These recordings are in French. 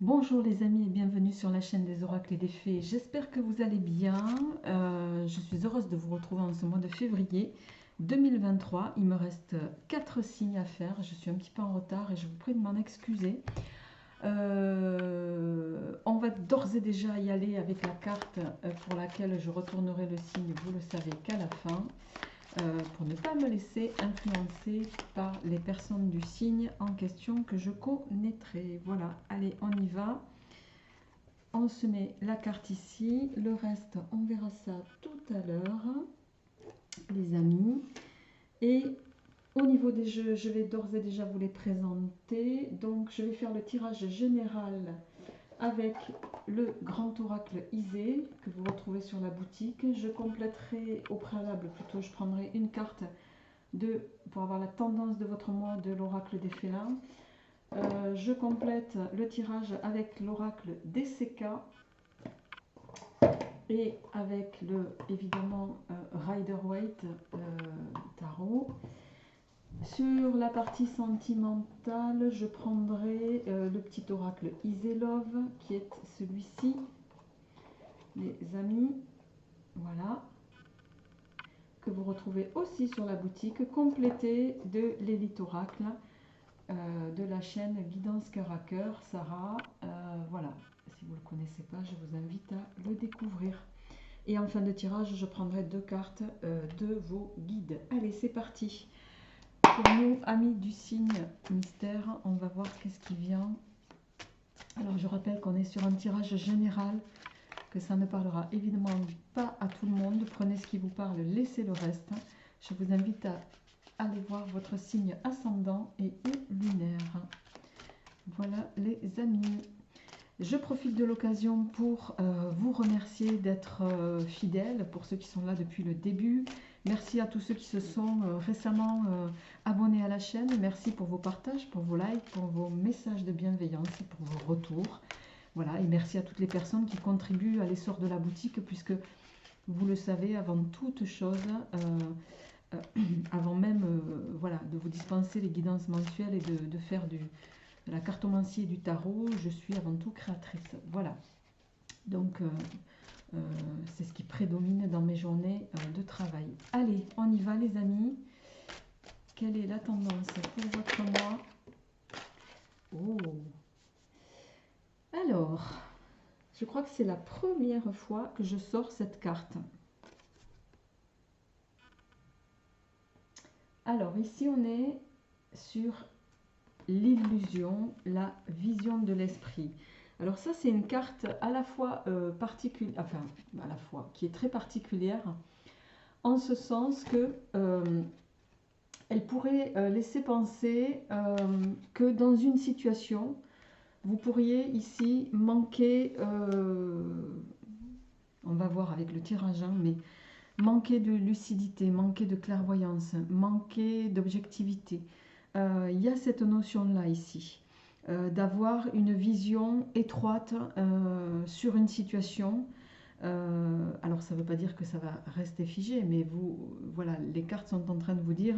Bonjour les amis et bienvenue sur la chaîne des oracles et des fées. J'espère que vous allez bien. Je suis heureuse de vous retrouver en ce mois de février 2023. Il me reste 4 signes à faire. Je suis un petit peu en retard et je vous prie de m'en excuser. On va d'ores et déjà y aller avec la carte pour laquelle je retournerai le signe, vous le savez, qu'à la fin. Pour ne pas me laisser influencer par les personnes du signe en question que je connaîtrai. Voilà, allez, on y va. On se met la carte ici. Le reste, on verra ça tout à l'heure, les amis. Et au niveau des jeux, je vais d'ores et déjà vous les présenter. Donc, je vais faire le tirage général avec le grand oracle Isée que vous retrouvez sur la boutique. Je compléterai au préalable, plutôt je prendrai une carte pour avoir la tendance de votre mois de l'oracle des félins. Je complète le tirage avec l'oracle DCK et avec le évidemment Rider-Waite tarot. Sur la partie sentimentale, je prendrai le petit oracle Iselove qui est celui-ci, les amis. Voilà, que vous retrouvez aussi sur la boutique, complété de l'élite oracle de la chaîne Guidance Cœur à Cœur, Sarah. Voilà, si vous ne le connaissez pas, je vous invite à le découvrir. Et en fin de tirage, je prendrai 2 cartes de vos guides. Allez, c'est parti. Pour nous, amis du signe mystère, on va voir qu'est-ce qui vient. Alors, je rappelle qu'on est sur un tirage général, que ça ne parlera évidemment pas à tout le monde. Prenez ce qui vous parle, laissez le reste. Je vous invite à aller voir votre signe ascendant et lunaire. Voilà les amis. Je profite de l'occasion pour vous remercier d'être fidèles, pour ceux qui sont là depuis le début. Merci à tous ceux qui se sont récemment abonnés à la chaîne. Merci pour vos partages, pour vos likes, pour vos messages de bienveillance et pour vos retours. Voilà, et merci à toutes les personnes qui contribuent à l'essor de la boutique, puisque vous le savez, avant toute chose, avant même voilà, de vous dispenser les guidances mensuelles et de faire de la cartomancie et du tarot, je suis avant tout créatrice. Voilà. Donc, c'est ce qui prédomine dans mes journées de travail. Allez, on y va les amis. Quelle est la tendance pour votre mois? Oh. Alors, je crois que c'est la première fois que je sors cette carte. Alors, ici, on est sur l'illusion, la vision de l'esprit. Alors ça, c'est une carte à la fois particulière, enfin, à la fois, qui est très particulière, en ce sens que elle pourrait laisser penser que dans une situation, vous pourriez ici manquer, on va voir avec le tirage, hein, mais manquer de lucidité, manquer de clairvoyance, manquer d'objectivité. Il y a cette notion-là ici, d'avoir une vision étroite sur une situation. Alors ça ne veut pas dire que ça va rester figé, mais vous, voilà, les cartes sont en train de vous dire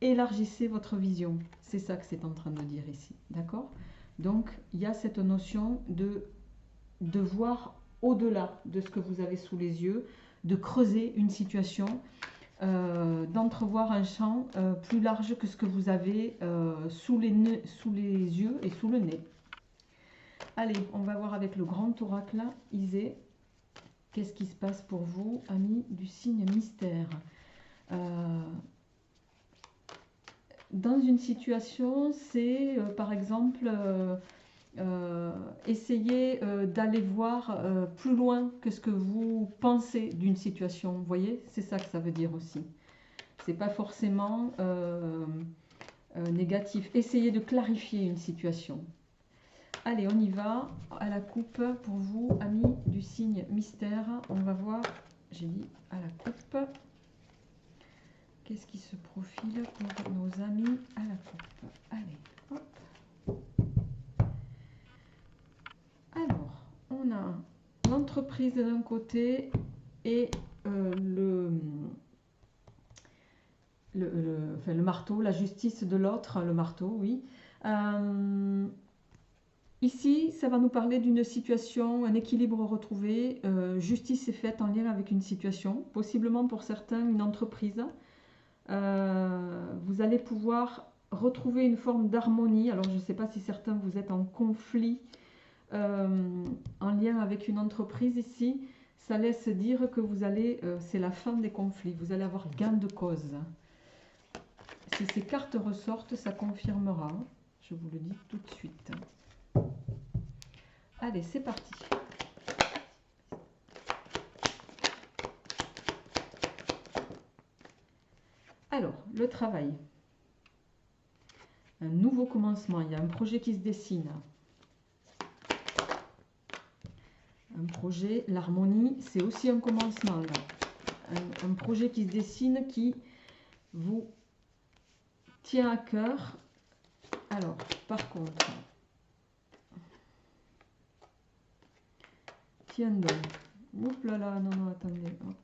élargissez votre vision. C'est ça que c'est en train de dire ici, d'accord? Donc il y a cette notion de voir au-delà de ce que vous avez sous les yeux, de creuser une situation, d'entrevoir un champ plus large que ce que vous avez sous les yeux et sous le nez. Allez, on va voir avec le grand oracle Isée. Qu'est-ce qui se passe pour vous, amis du signe mystère? Dans une situation, c'est par exemple essayer d'aller voir plus loin que ce que vous pensez d'une situation. Vous voyez, c'est ça que ça veut dire aussi. C'est pas forcément négatif. Essayez de clarifier une situation. Allez, on y va. À la coupe pour vous, amis du signe mystère. On va voir, j'ai dit à la coupe. Qu'est-ce qui se profile pour nos amis à la coupe? Allez, hop. Alors, on a l'entreprise d'un côté et le marteau, la justice de l'autre, le marteau, oui. Ici, ça va nous parler d'une situation, un équilibre retrouvé. Justice est faite en lien avec une situation, possiblement pour certains une entreprise. Vous allez pouvoir retrouver une forme d'harmonie. Alors, je ne sais pas si certains vous êtes en conflit en lien avec une entreprise ici. Ça laisse dire que vous allez, c'est la fin des conflits. Vous allez avoir gain de cause. Si ces cartes ressortent, ça confirmera. Je vous le dis tout de suite. Allez, c'est parti. Alors, le travail. Un nouveau commencement. Il y a un projet qui se dessine. Un projet, l'harmonie, c'est aussi un commencement. Là. Un projet qui se dessine, qui vous tient à cœur. Alors, par contre, tiens donc. Oups là là, non, non, attendez. Hop.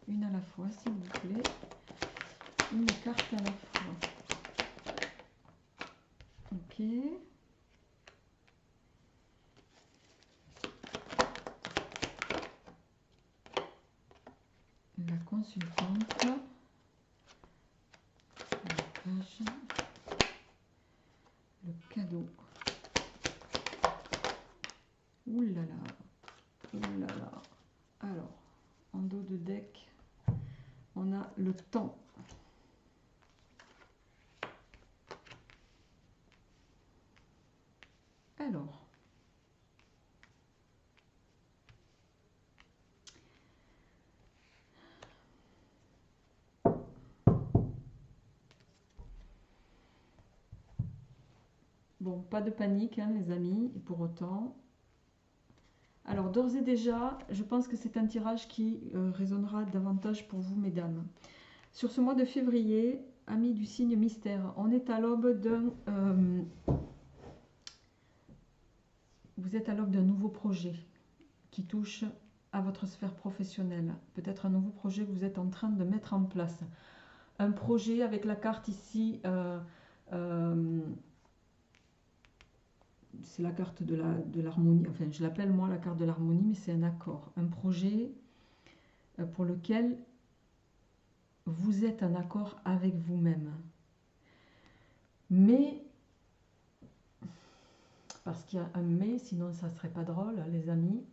Une à la fois, s'il vous plaît. Une carte à la fois. Ok. La consultante. La page. Le cadeau. Ouh là là. Ouh là là. Alors, en dos de deck, on a le temps. Alors, bon, pas de panique, hein, les amis, et pour autant. Alors, d'ores et déjà, je pense que c'est un tirage qui résonnera davantage pour vous, mesdames. Sur ce mois de février, amis du signe mystère, on est à l'aube d'un... vous êtes à l'aube d'un nouveau projet qui touche à votre sphère professionnelle. Peut-être un nouveau projet que vous êtes en train de mettre en place. Un projet avec la carte ici... c'est la carte de l'harmonie, enfin je l'appelle moi la carte de l'harmonie, mais c'est un accord, un projet pour lequel vous êtes en accord avec vous-même. Mais, parce qu'il y a un mais, sinon ça ne serait pas drôle les amis,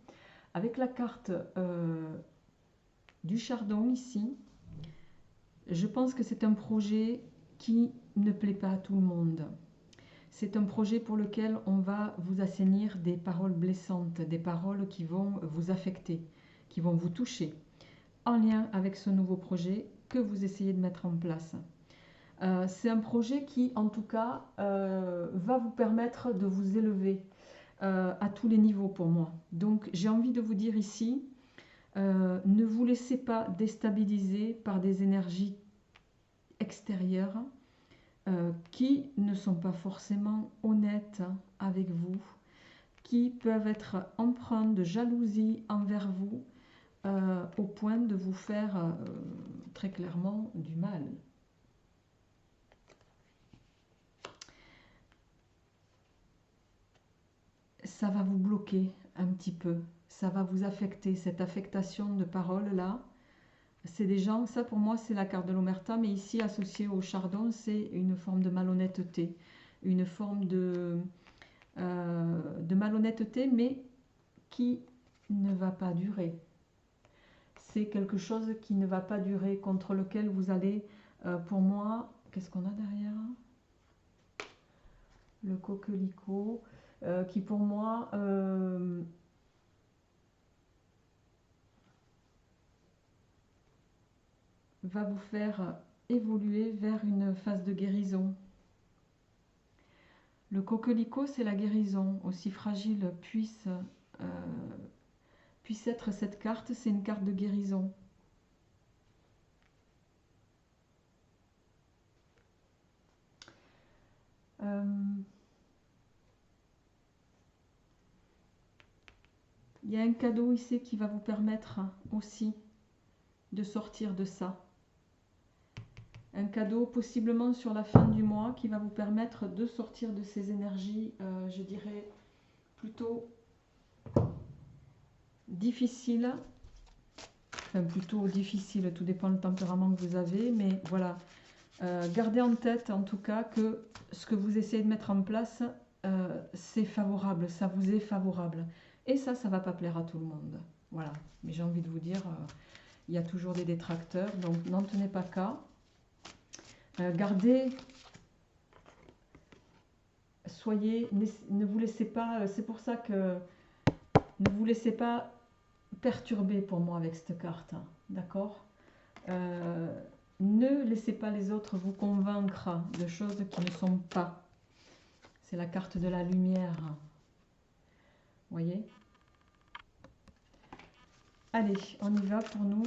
avec la carte du chardon ici, je pense que c'est un projet qui ne plaît pas à tout le monde. C'est un projet pour lequel on va vous assainir des paroles blessantes, des paroles qui vont vous affecter, qui vont vous toucher, en lien avec ce nouveau projet que vous essayez de mettre en place. C'est un projet qui, en tout cas, va vous permettre de vous élever à tous les niveaux pour moi. Donc, j'ai envie de vous dire ici, ne vous laissez pas déstabiliser par des énergies extérieures qui ne sont pas forcément honnêtes avec vous, qui peuvent être empreintes de jalousie envers vous, au point de vous faire très clairement du mal. Ça va vous bloquer un petit peu, ça va vous affecter, cette affectation de parole là. C'est des gens, ça pour moi c'est la carte de l'omerta, mais ici associé au chardon, c'est une forme de malhonnêteté, une forme de malhonnêteté, mais qui ne va pas durer. C'est quelque chose qui ne va pas durer, contre lequel vous allez, pour moi, qu'est-ce qu'on a derrière? Le coquelicot, qui pour moi... va vous faire évoluer vers une phase de guérison. Le coquelicot, c'est la guérison, aussi fragile puisse être cette carte, c'est une carte de guérison. Il y a un cadeau ici qui va vous permettre aussi de sortir de ça. Un cadeau possiblement sur la fin du mois qui va vous permettre de sortir de ces énergies, je dirais, plutôt difficile. Enfin, plutôt difficile, tout dépend du tempérament que vous avez. Mais voilà, gardez en tête en tout cas que ce que vous essayez de mettre en place, c'est favorable, ça vous est favorable. Et ça ne va pas plaire à tout le monde. Voilà, mais j'ai envie de vous dire, il y a toujours des détracteurs, donc n'en tenez pas cas. Gardez, soyez, ne vous laissez pas, c'est pour ça que ne vous laissez pas perturber pour moi avec cette carte, d'accord? Ne laissez pas les autres vous convaincre de choses qui ne sont pas. C'est la carte de la lumière. Voyez? Allez, on y va pour nous,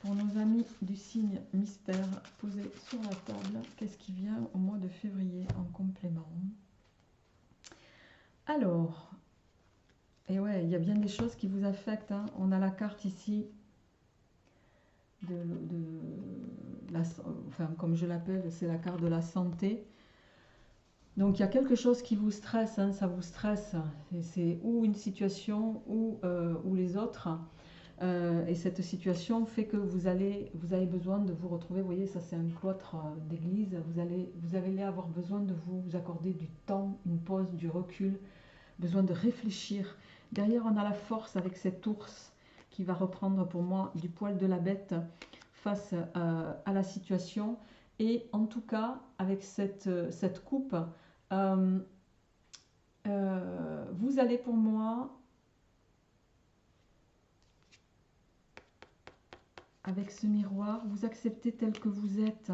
pour nos amis du signe mystère posés sur la table. Qu'est-ce qui vient au mois de février en complément? Alors, et ouais, il y a bien des choses qui vous affectent, hein. On a la carte ici de la, enfin, comme je l'appelle, c'est la carte de la santé. Donc il y a quelque chose qui vous stresse, hein, ça vous stresse. C'est ou une situation ou les autres. Et cette situation fait que vous avez besoin de vous retrouver. Vous voyez, ça c'est un cloître d'église. Vous allez avoir besoin de vous accorder du temps, une pause, du recul, besoin de réfléchir. Derrière, on a la force avec cet ours qui va reprendre pour moi du poil de la bête face à la situation. Et en tout cas, avec cette coupe, vous allez pour moi, avec ce miroir, vous accepter tel que vous êtes.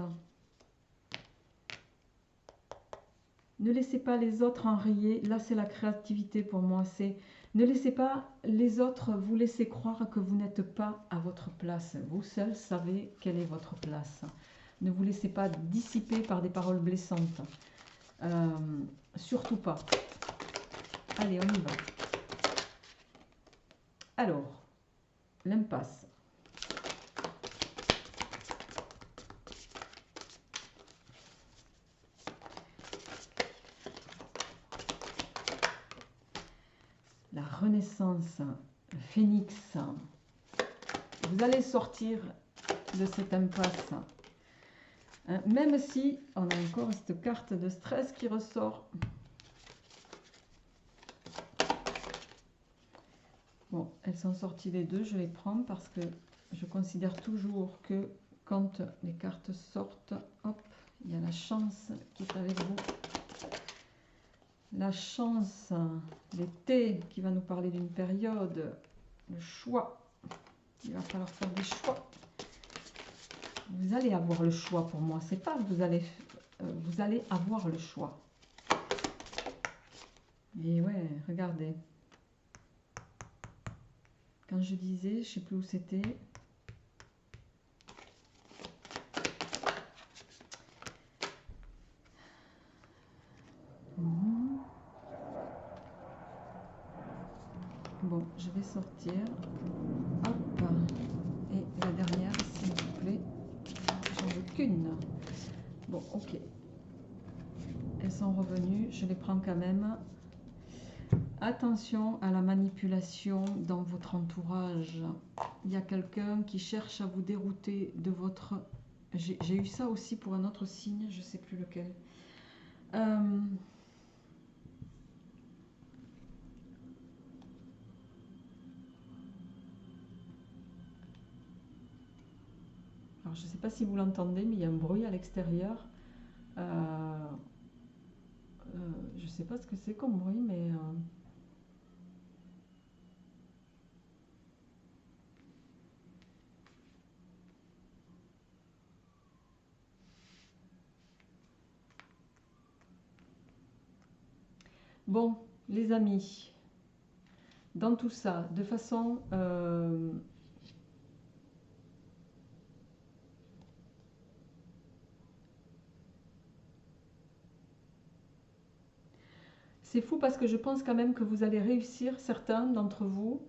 Ne laissez pas les autres enrayer. Là, c'est la créativité pour moi. C'est ne laissez pas les autres vous laisser croire que vous n'êtes pas à votre place. Vous seul savez quelle est votre place. Ne vous laissez pas dissiper par des paroles blessantes. Surtout pas. Allez, on y va. Alors, l'impasse. La renaissance, le phénix. Vous allez sortir de cette impasse. Même si on a encore cette carte de stress qui ressort. Bon, elles sont sorties les deux, je les prends parce que je considère toujours que quand les cartes sortent, hop, il y a la chance qui est avec vous. La chance, l'été qui va nous parler d'une période, le choix. Il va falloir faire des choix. Vous allez avoir le choix pour moi. C'est pas vous allez avoir le choix. Et ouais, regardez. Quand je disais, je sais plus où c'était. Bon, je vais sortir. Hop. Et la dernière, s'il vous plaît. J'en veux qu'une. Bon, ok. Elles sont revenues. Je les prends quand même. Attention à la manipulation dans votre entourage. Il y a quelqu'un qui cherche à vous dérouter de votre... J'ai eu ça aussi pour un autre signe, je ne sais plus lequel. Alors, je ne sais pas si vous l'entendez, mais il y a un bruit à l'extérieur. Je ne sais pas ce que c'est comme bruit, mais... Bon, les amis, dans tout ça, de façon... C'est fou parce que je pense quand même que vous allez réussir, certains d'entre vous.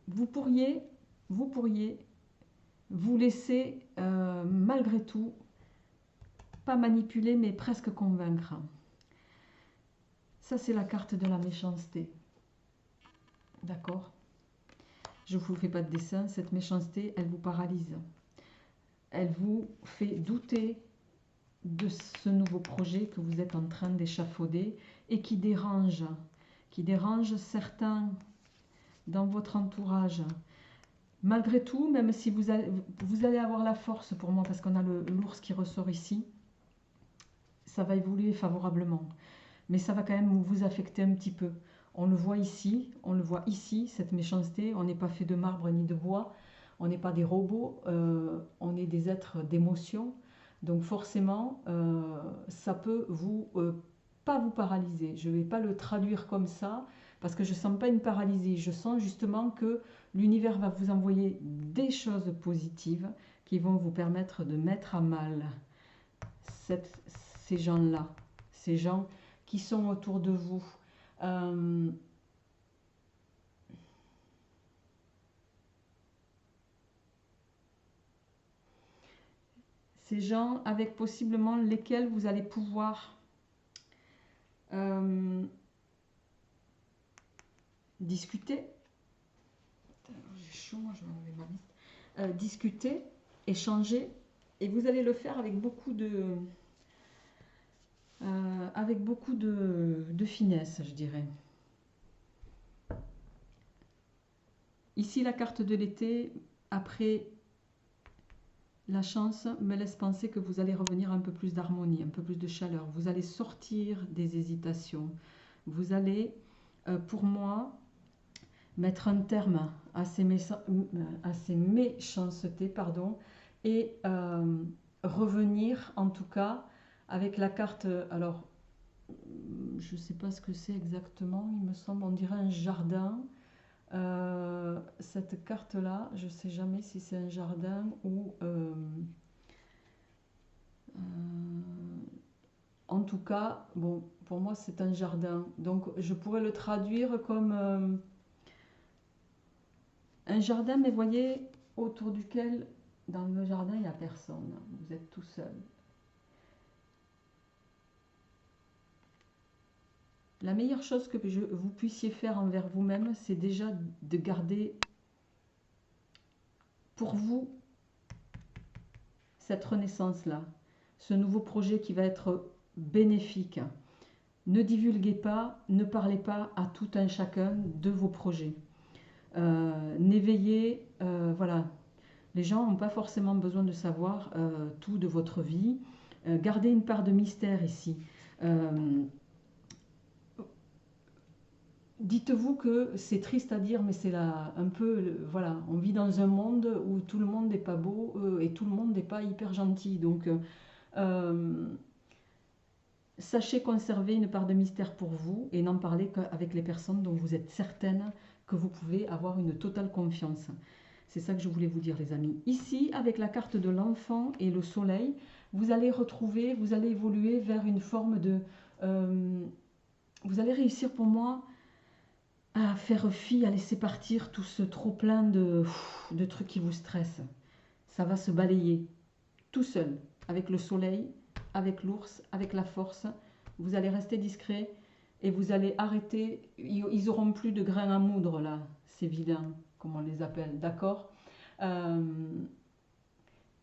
Vous pourriez vous laisser malgré tout, pas manipuler, mais presque convaincre. Ça, c'est la carte de la méchanceté. D'accord? Je ne vous fais pas de dessin. Cette méchanceté, elle vous paralyse. Elle vous fait douter de ce nouveau projet que vous êtes en train d'échafauder et qui dérange certains dans votre entourage. Malgré tout, même si vous allez avoir la force pour moi, parce qu'on a l'ours qui ressort ici, ça va évoluer favorablement. Mais ça va quand même vous affecter un petit peu. On le voit ici, cette méchanceté. On n'est pas fait de marbre ni de bois. On n'est pas des robots. On est des êtres d'émotion. Donc forcément, ça peut pas vous paralyser. Je ne vais pas le traduire comme ça, parce que je ne sens pas une paralysie. Je sens justement que l'univers va vous envoyer des choses positives qui vont vous permettre de mettre à mal ces gens-là, ces gens qui sont autour de vous. Ces gens avec possiblement lesquels vous allez pouvoir discuter. J'ai chaud, moi je vais enlever ma liste. Discuter, échanger, et vous allez le faire avec beaucoup de finesse, je dirais. Ici, la carte de l'été, après la chance, me laisse penser que vous allez revenir à un peu plus d'harmonie, un peu plus de chaleur. Vous allez sortir des hésitations. Vous allez, pour moi, mettre un terme à ces méchancetés, pardon, et revenir, en tout cas, avec la carte, alors, je ne sais pas ce que c'est exactement, il me semble, on dirait un jardin. Cette carte-là, je ne sais jamais si c'est un jardin ou... en tout cas, bon, pour moi, c'est un jardin. Donc, je pourrais le traduire comme un jardin, mais voyez, autour duquel, dans le jardin, il n'y a personne. Vous êtes tout seul. La meilleure chose que vous puissiez faire envers vous-même, c'est déjà de garder pour vous cette renaissance-là, ce nouveau projet qui va être bénéfique. Ne divulguez pas, ne parlez pas à tout un chacun de vos projets. N'éveillez, voilà, les gens n'ont pas forcément besoin de savoir tout de votre vie. Gardez une part de mystère ici. Dites-vous que c'est triste à dire, mais c'est là un peu, voilà, on vit dans un monde où tout le monde n'est pas beau et tout le monde n'est pas hyper gentil. Donc, sachez conserver une part de mystère pour vous et n'en parler qu'avec les personnes dont vous êtes certaine que vous pouvez avoir une totale confiance. C'est ça que je voulais vous dire, les amis. Ici, avec la carte de l'enfant et le soleil, vous allez retrouver, vous allez évoluer vers une forme de... vous allez réussir pour moi à faire fi, à laisser partir tout ce trop-plein de trucs qui vous stressent. Ça va se balayer tout seul, avec le soleil, avec l'ours, avec la force. Vous allez rester discret et vous allez arrêter. Ils n'auront plus de grains à moudre, là, ces vilains, comme on les appelle, d'accord?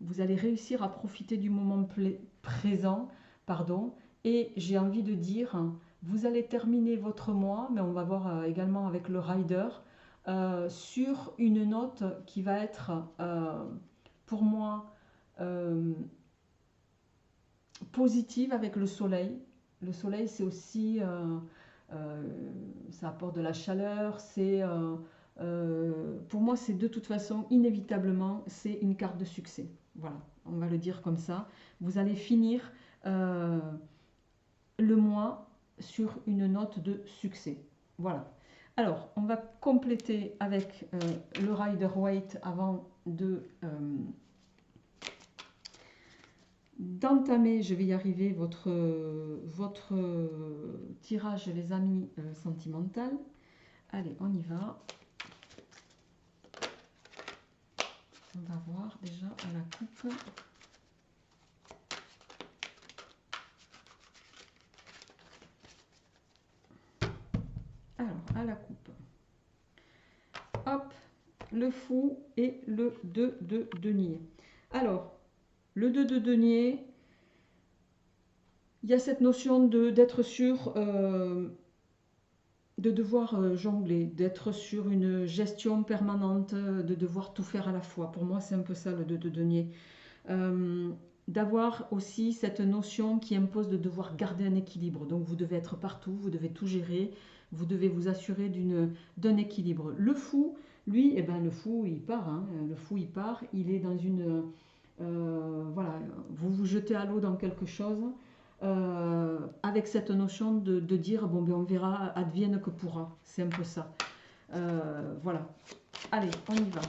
Vous allez réussir à profiter du moment présent, pardon, et j'ai envie de dire... Vous allez terminer votre mois, mais on va voir également avec le rider, sur une note qui va être, pour moi, positive avec le soleil. Le soleil, c'est aussi, ça apporte de la chaleur, pour moi, c'est de toute façon, inévitablement, c'est une carte de succès. Voilà, on va le dire comme ça. Vous allez finir le mois sur une note de succès. Voilà. Alors, on va compléter avec le Rider-Waite avant d'entamer, je vais y arriver, votre tirage, les amis, sentimental. Allez, on y va. On va voir déjà à la coupe. Alors, à la coupe. Hop, le fou et le 2 de denier. Alors, le 2 de denier, il y a cette notion d'être sûr, de devoir jongler, d'être sur une gestion permanente, de devoir tout faire à la fois. Pour moi, c'est un peu ça le 2 de denier. D'avoir aussi cette notion qui impose de devoir garder un équilibre. Donc vous devez être partout, vous devez tout gérer, vous devez vous assurer d'un équilibre. Le fou, lui, eh ben, le fou il part, hein. Le fou il part, il est dans une... voilà, vous vous jetez à l'eau dans quelque chose, avec cette notion de dire, bon ben on verra, advienne que pourra. C'est un peu ça. Voilà. Allez, on y va.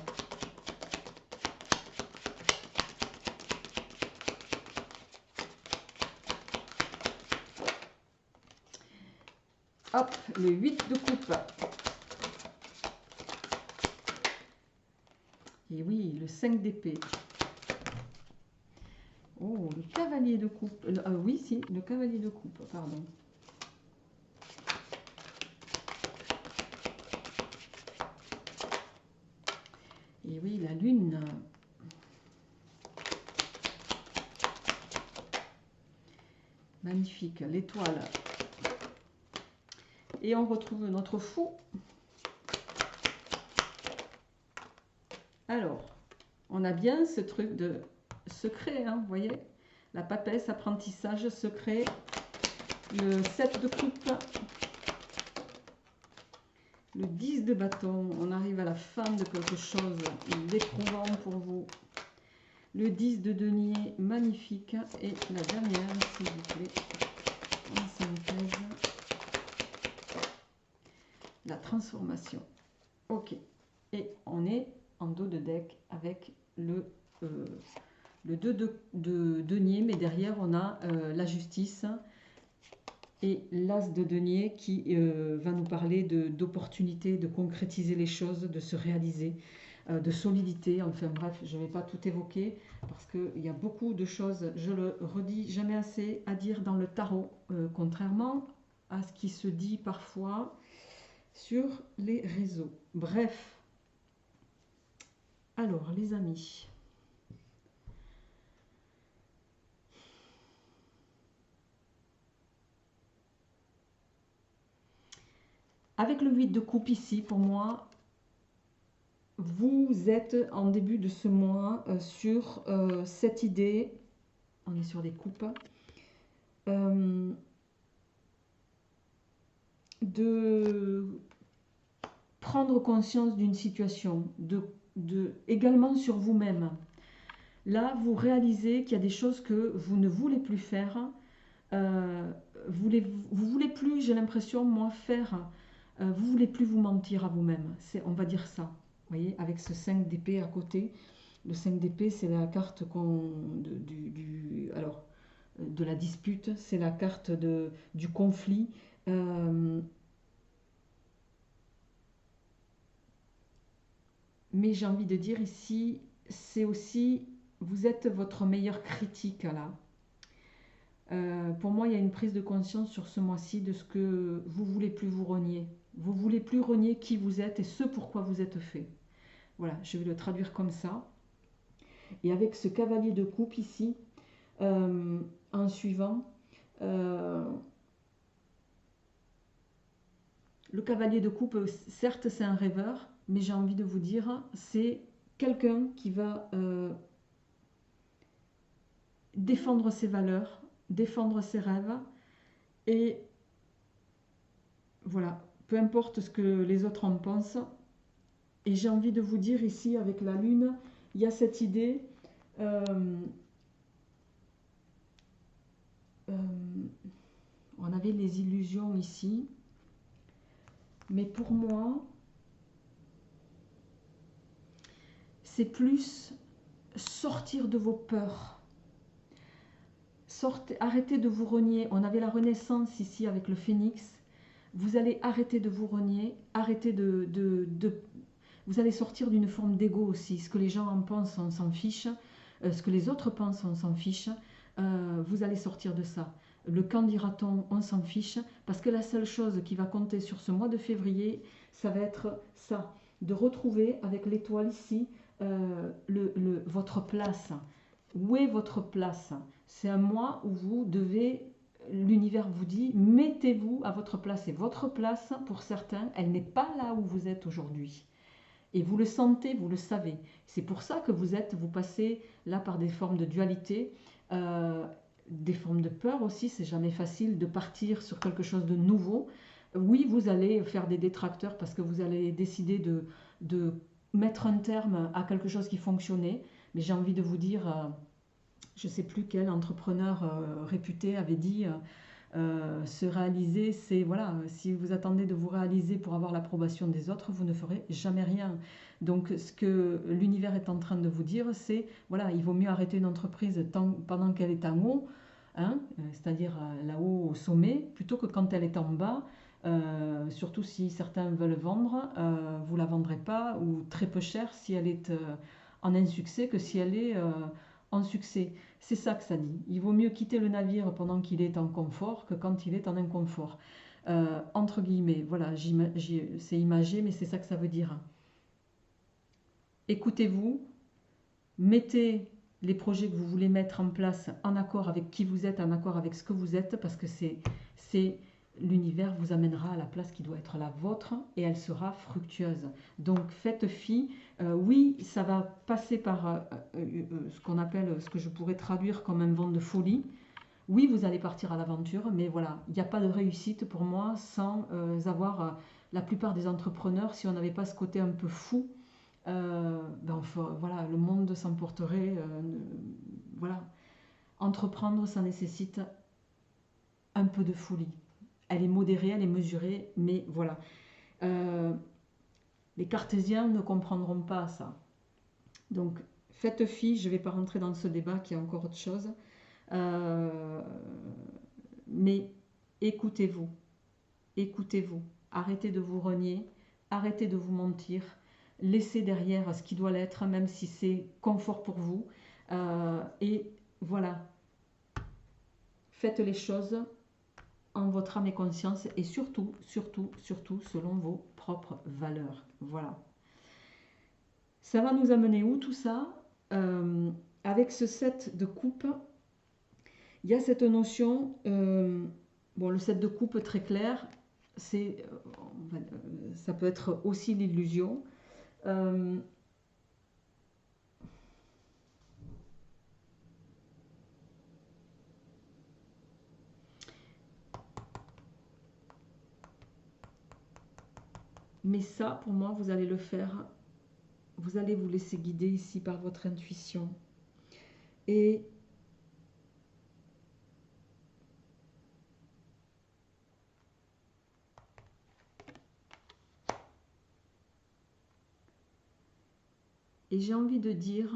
Hop, le 8 de coupe. Et oui, le 5 d'épée. Oh, le cavalier de coupe. Oui, si, le cavalier de coupe, pardon. Et oui, la lune. Magnifique, l'étoile. Et on retrouve notre fou. Alors, on a bien ce truc de secret, hein, vous voyez, la papesse, apprentissage, secret, le 7 de coupe, le 10 de bâton, on arrive à la fin de quelque chose d'éprouvant pour vous, le 10 de denier, magnifique, et la dernière, s'il vous plaît, en synthèse, la transformation. Ok, et on est en dos de deck avec le 2 de denier, mais derrière on a la justice et l'as de denier qui va nous parler d'opportunités, de concrétiser les choses, de se réaliser, de solidité. Enfin bref, je ne vais pas tout évoquer parce qu'il y a beaucoup de choses, je le redis jamais assez, à dire dans le tarot, contrairement à ce qui se dit parfois sur les réseaux. Bref, alors les amis, avec le 8 de coupe ici, pour moi, vous êtes en début de ce mois sur cette idée, on est sur des coupes, de prendre conscience d'une situation, également sur vous-même. Là, vous réalisez qu'il y a des choses que vous ne voulez plus faire. Vous voulez plus, j'ai l'impression, moi, faire. Vous voulez plus vous mentir à vous-même. On va dire ça. Vous voyez, avec ce 5 d'épée à côté. Le 5 d'épée, c'est la carte de la dispute, c'est la carte du conflit. Mais j'ai envie de dire ici, c'est aussi, vous êtes votre meilleur critique là. Pour moi, il y a une prise de conscience sur ce mois-ci de ce que vous voulez plus vous renier. Vous voulez plus renier qui vous êtes et ce pourquoi vous êtes fait. Voilà, je vais le traduire comme ça. Et avec ce cavalier de coupe ici, en suivant, le cavalier de coupe, certes c'est un rêveur, mais j'ai envie de vous dire, c'est quelqu'un qui va défendre ses valeurs, défendre ses rêves, et voilà, peu importe ce que les autres en pensent. Et j'ai envie de vous dire ici, avec la lune, il y a cette idée, on avait les illusions ici, mais pour moi, c'est plus sortir de vos peurs. Arrêtez de vous renier. On avait la renaissance ici avec le phénix. Vous allez arrêter de vous renier, arrêter vous allez sortir d'une forme d'ego aussi. Ce que les gens en pensent, on s'en fiche. Ce que les autres pensent, on s'en fiche. Vous allez sortir de ça. Le qu'en dira-t-on, on s'en fiche. Parce que la seule chose qui va compter sur ce mois de février, ça va être ça. De retrouver avec l'étoile ici votre place. Où est votre place? C'est un mois où vous devez, l'univers vous dit, mettez-vous à votre place. Et votre place, pour certains, elle n'est pas là où vous êtes aujourd'hui. Et vous le sentez, vous le savez. C'est pour ça que vous passez là par des formes de dualité, des formes de peur aussi. C'est jamais facile de partir sur quelque chose de nouveau. Oui, vous allez faire des détracteurs parce que vous allez décider de mettre un terme à quelque chose qui fonctionnait. Mais j'ai envie de vous dire, je ne sais plus quel entrepreneur réputé avait dit se réaliser, c'est voilà, si vous attendez de vous réaliser pour avoir l'approbation des autres, vous ne ferez jamais rien. Donc ce que l'univers est en train de vous dire, c'est voilà, il vaut mieux arrêter une entreprise pendant qu'elle est en haut, hein, c'est-à-dire là-haut au sommet, plutôt que quand elle est en bas. Surtout si certains veulent vendre, vous la vendrez pas ou très peu cher si elle est en insuccès que si elle est en succès. C'est ça que ça dit. Il vaut mieux quitter le navire pendant qu'il est en confort que quand il est en inconfort. Entre guillemets, voilà, c'est imagé, mais c'est ça que ça veut dire. Écoutez-vous, mettez les projets que vous voulez mettre en place en accord avec qui vous êtes, en accord avec ce que vous êtes, parce que c'est l'univers vous amènera à la place qui doit être la vôtre et elle sera fructueuse. Donc faites fi, oui, ça va passer par ce qu'on appelle, ce que je pourrais traduire comme un vent de folie. Oui, vous allez partir à l'aventure, mais voilà, il n'y a pas de réussite pour moi sans avoir la plupart des entrepreneurs, si on n'avait pas ce côté un peu fou, voilà, le monde s'emporterait. Voilà, entreprendre, ça nécessite un peu de folie. Elle est modérée, elle est mesurée, mais voilà. Les cartésiens ne comprendront pas ça. Donc, faites fi, je ne vais pas rentrer dans ce débat qui est encore autre chose. Mais écoutez-vous, écoutez-vous. Arrêtez de vous renier, arrêtez de vous mentir. Laissez derrière ce qui doit l'être, même si c'est confort pour vous. Et voilà, faites les choses en votre âme et conscience et surtout, surtout, surtout selon vos propres valeurs. Voilà. Ça va nous amener où tout ça? Avec ce 7 de coupe, il y a cette notion, bon, le 7 de coupe très clair, ça peut être aussi l'illusion. Mais ça, pour moi, vous allez le faire. Vous allez vous laisser guider ici par votre intuition. Et j'ai envie de dire,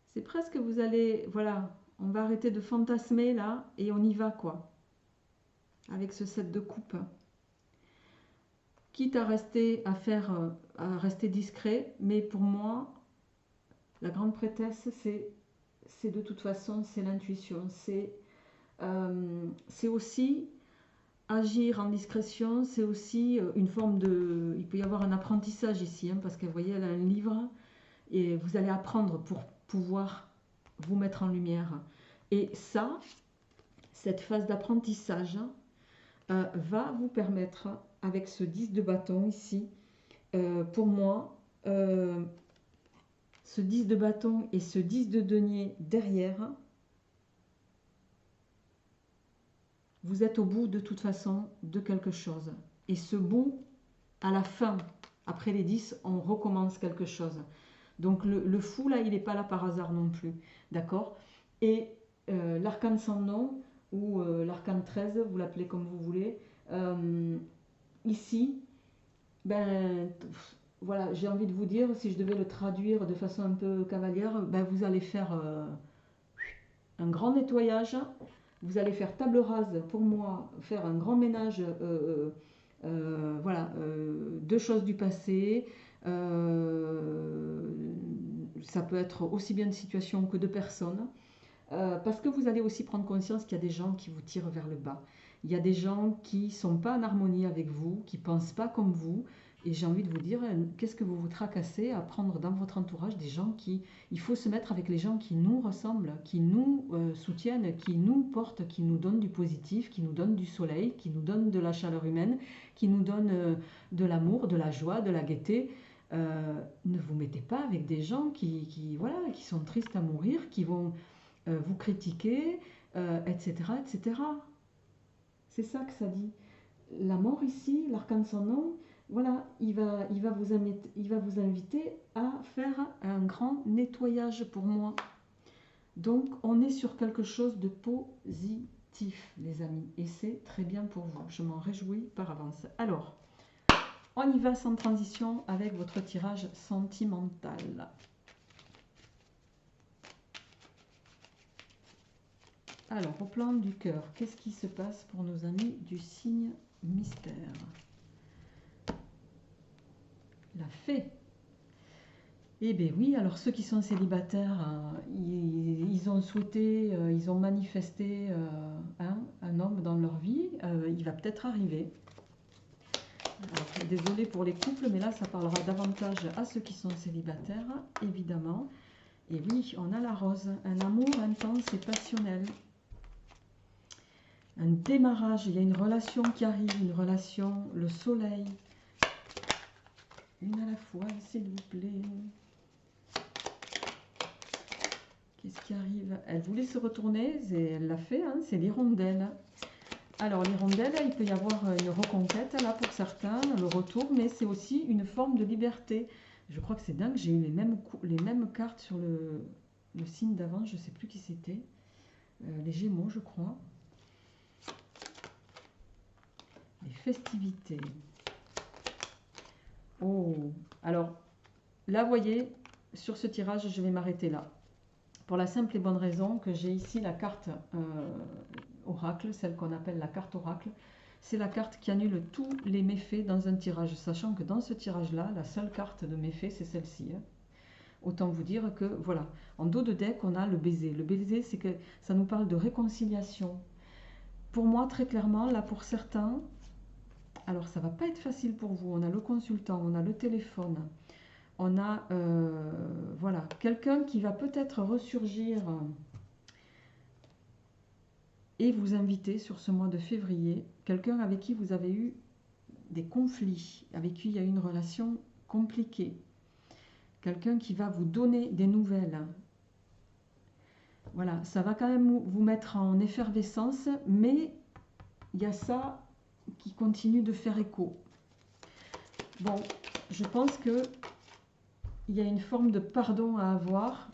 c'est presque vous allez, voilà, on va arrêter de fantasmer là et on y va quoi. Avec ce 7 de coupe. Quitte à rester, à rester discret, mais pour moi, la grande prêtresse, c'est de toute façon, c'est l'intuition. C'est aussi agir en discrétion, c'est aussi une forme de... Il peut y avoir un apprentissage ici, hein, parce que vous voyez, elle a un livre, et vous allez apprendre pour pouvoir vous mettre en lumière. Et ça, cette phase d'apprentissage va vous permettre, avec ce 10 de bâton ici, pour moi, ce 10 de bâton et ce 10 de denier derrière, vous êtes au bout de toute façon de quelque chose. Et ce bout, à la fin, après les 10, on recommence quelque chose. Donc le fou, là, il n'est pas là par hasard non plus. D'accord? Et l'arcane sans nom, ou l'arcane 13, vous l'appelez comme vous voulez, ici, ben, voilà, j'ai envie de vous dire, si je devais le traduire de façon un peu cavalière, ben, vous allez faire un grand nettoyage, vous allez faire table rase pour moi, faire un grand ménage, voilà, de choses du passé. Ça peut être aussi bien de situations que de personnes. Parce que vous allez aussi prendre conscience qu'il y a des gens qui vous tirent vers le bas. Il y a des gens qui ne sont pas en harmonie avec vous, qui ne pensent pas comme vous. Et j'ai envie de vous dire, qu'est-ce que vous vous tracassez à prendre dans votre entourage des gens qui... Il faut se mettre avec les gens qui nous ressemblent, qui nous soutiennent, qui nous portent, qui nous donnent du positif, qui nous donnent du soleil, qui nous donnent de la chaleur humaine, qui nous donnent de l'amour, de la joie, de la gaieté. Ne vous mettez pas avec des gens voilà, qui sont tristes à mourir, qui vont vous critiquer, etc., etc. C'est ça que ça dit. La mort ici, l'arcane sans nom, voilà, il va vous inviter à faire un grand nettoyage pour moi. Donc, on est sur quelque chose de positif, les amis, et c'est très bien pour vous. Je m'en réjouis par avance. Alors, on y va sans transition avec votre tirage sentimental. Alors, au plan du cœur, qu'est-ce qui se passe pour nos amis du signe mystère? La fée. Eh bien oui, alors ceux qui sont célibataires, ils ont souhaité, ils ont manifesté un homme dans leur vie, il va peut-être arriver. Alors, désolée pour les couples, mais là ça parlera davantage à ceux qui sont célibataires, évidemment. Et oui, on a la rose, un amour intense et passionnel. Un démarrage, il y a une relation qui arrive, une relation, le soleil. Une à la fois, s'il vous plaît. Qu'est-ce qui arrive? Elle voulait se retourner, et elle l'a fait, hein, c'est l'hirondelle. Alors l'hirondelle, il peut y avoir une reconquête là pour certains, le retour, mais c'est aussi une forme de liberté. Je crois que c'est dingue, j'ai eu les mêmes cartes sur le signe d'avant, je ne sais plus qui c'était. Les Gémeaux, je crois. Les festivités. Oh, alors là, vous voyez, sur ce tirage, je vais m'arrêter là. Pour la simple et bonne raison que j'ai ici la carte oracle, celle qu'on appelle la carte oracle. C'est la carte qui annule tous les méfaits dans un tirage, sachant que dans ce tirage-là, la seule carte de méfaits, c'est celle-ci. Hein. Autant vous dire que, voilà, en dos de deck, on a le baiser. Le baiser, c'est que ça nous parle de réconciliation. Pour moi, très clairement, là, pour certains, alors ça va pas être facile pour vous. On a le consultant, on a le téléphone, on a, voilà, quelqu'un qui va peut-être ressurgir et vous inviter sur ce mois de février, quelqu'un avec qui vous avez eu des conflits, avec qui il y a eu une relation compliquée, quelqu'un qui va vous donner des nouvelles. Voilà, ça va quand même vous mettre en effervescence, mais il y a ça qui continue de faire écho. Bon, je pense que il y a une forme de pardon à avoir.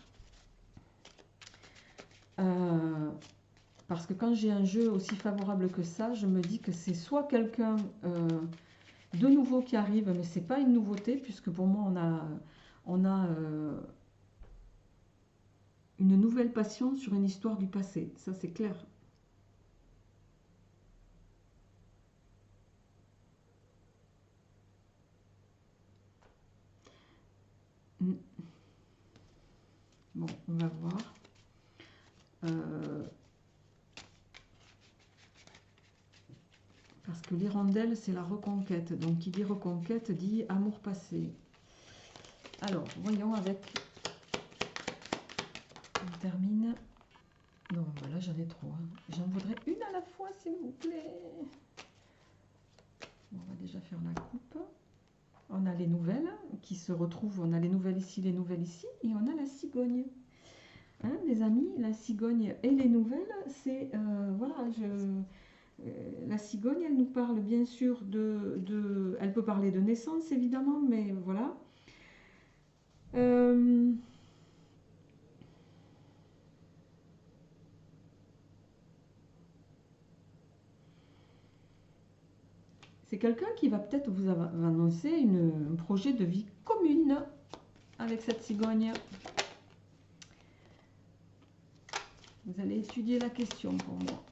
Parce que quand j'ai un jeu aussi favorable que ça, je me dis que c'est soit quelqu'un de nouveau qui arrive, mais c'est pas une nouveauté, puisque pour moi on a une nouvelle passion sur une histoire du passé. Ça c'est clair. Bon, on va voir. Parce que l'hirondelle, c'est la reconquête. Donc, qui dit reconquête dit amour passé. Alors, voyons avec... On termine. Non, voilà, j'en ai trop. Hein. J'en voudrais une à la fois, s'il vous plaît. On va déjà faire la coupe. On a les nouvelles qui se retrouvent. On a les nouvelles ici, et on a la cigogne. Hein, les amis, la cigogne et les nouvelles, c'est... voilà, la cigogne, elle nous parle bien sûr elle peut parler de naissance, évidemment, mais voilà. C'est quelqu'un qui va peut-être vous annoncer un projet de vie lune avec cette cigogne. Vous allez étudier la question pour moi.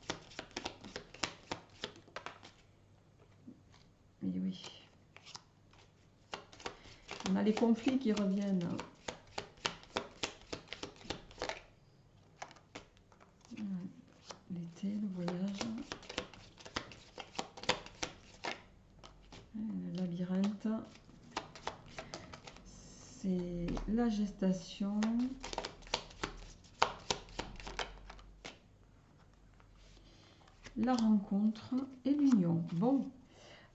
Et oui. On a les conflits qui reviennent. L'été, le voyage. Le labyrinthe. C'est la gestation. La rencontre et l'union. Bon.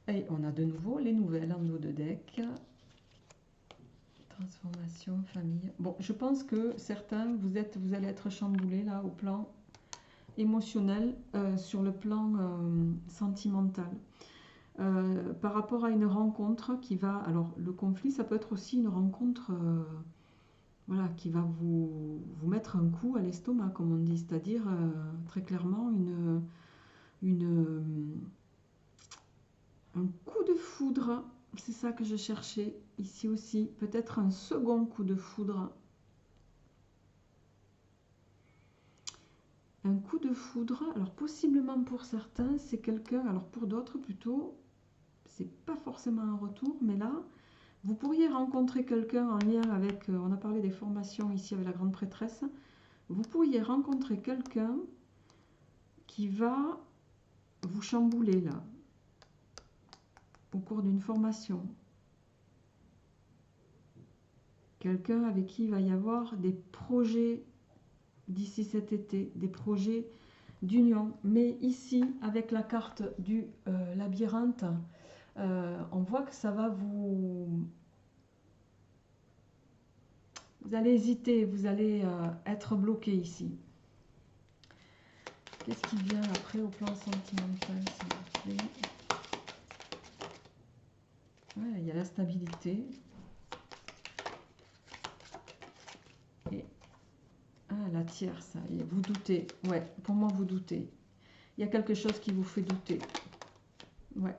Et on a de nouveau les nouvelles en haut de deck. Transformation, famille. Bon, je pense que certains, vous allez être chamboulés là au plan émotionnel, sur le plan sentimental. Par rapport à une rencontre qui va... Alors, le conflit, ça peut être aussi une rencontre voilà, qui va vous mettre un coup à l'estomac, comme on dit. C'est-à-dire, très clairement, un coup de foudre. C'est ça que je cherchais ici aussi. Peut-être un second coup de foudre. Un coup de foudre. Alors, possiblement pour certains, c'est quelqu'un... Alors, pour d'autres, plutôt, c'est pas forcément un retour. Mais là, vous pourriez rencontrer quelqu'un en lien avec... on a parlé des formations ici avec la grande prêtresse. Vous pourriez rencontrer quelqu'un qui va vous chambouler, là, au cours d'une formation. Quelqu'un avec qui il va y avoir des projets d'ici cet été, des projets d'union. Mais ici, avec la carte du labyrinthe, on voit que ça va vous... Vous allez hésiter, vous allez être bloqué ici. Qu'est-ce qui vient après au plan sentimental, s'il vous plaît? Ouais, il y a la stabilité. Et la tierce, vous doutez. Ouais, pour moi, vous doutez. Il y a quelque chose qui vous fait douter. Ouais.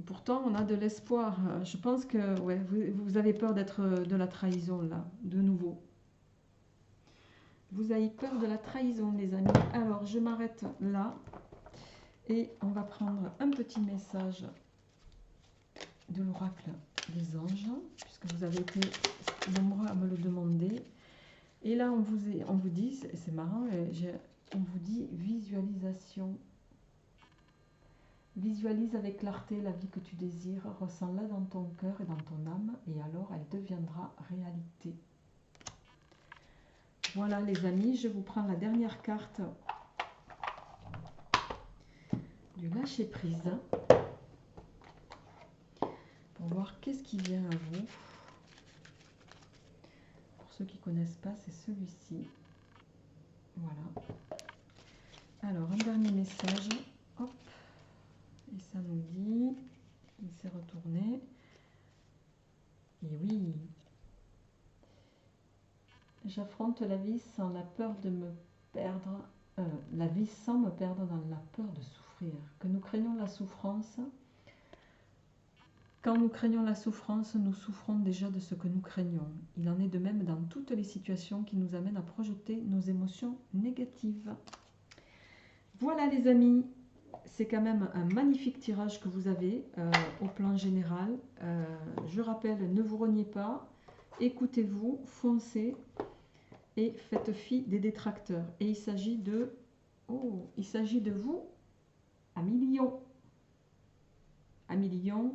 Et pourtant, on a de l'espoir. Je pense que ouais, vous avez peur d'être de la trahison, là, de nouveau. Vous avez peur de la trahison, les amis. Alors, je m'arrête là. Et on va prendre un petit message de l'oracle des anges, puisque vous avez été nombreux à me le demander. Et là, on vous dit, c'est marrant, on vous dit visualisation. Visualise avec clarté la vie que tu désires, ressens-la dans ton cœur et dans ton âme, et alors elle deviendra réalité. Voilà les amis, je vous prends la dernière carte du lâcher prise pour voir qu'est-ce qui vient à vous. Pour ceux qui ne connaissent pas, c'est celui-ci. Voilà. Alors, un dernier message. Hop. Et ça nous dit, il s'est retourné. Et oui. J'affronte la vie sans la peur de me perdre. La vie sans me perdre dans la peur de souffrir. Que nous craignons la souffrance. Quand nous craignons la souffrance, nous souffrons déjà de ce que nous craignons. Il en est de même dans toutes les situations qui nous amènent à projeter nos émotions négatives. Voilà les amis, c'est quand même un magnifique tirage que vous avez au plan général. Je rappelle, ne vous reniez pas, écoutez-vous, foncez et faites fi des détracteurs. Et il s'agit de vous à millions. À millions.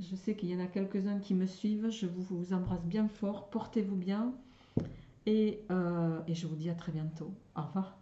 Je sais qu'il y en a quelques-uns qui me suivent. Je vous embrasse bien fort. Portez-vous bien. Et je vous dis à très bientôt. Au revoir.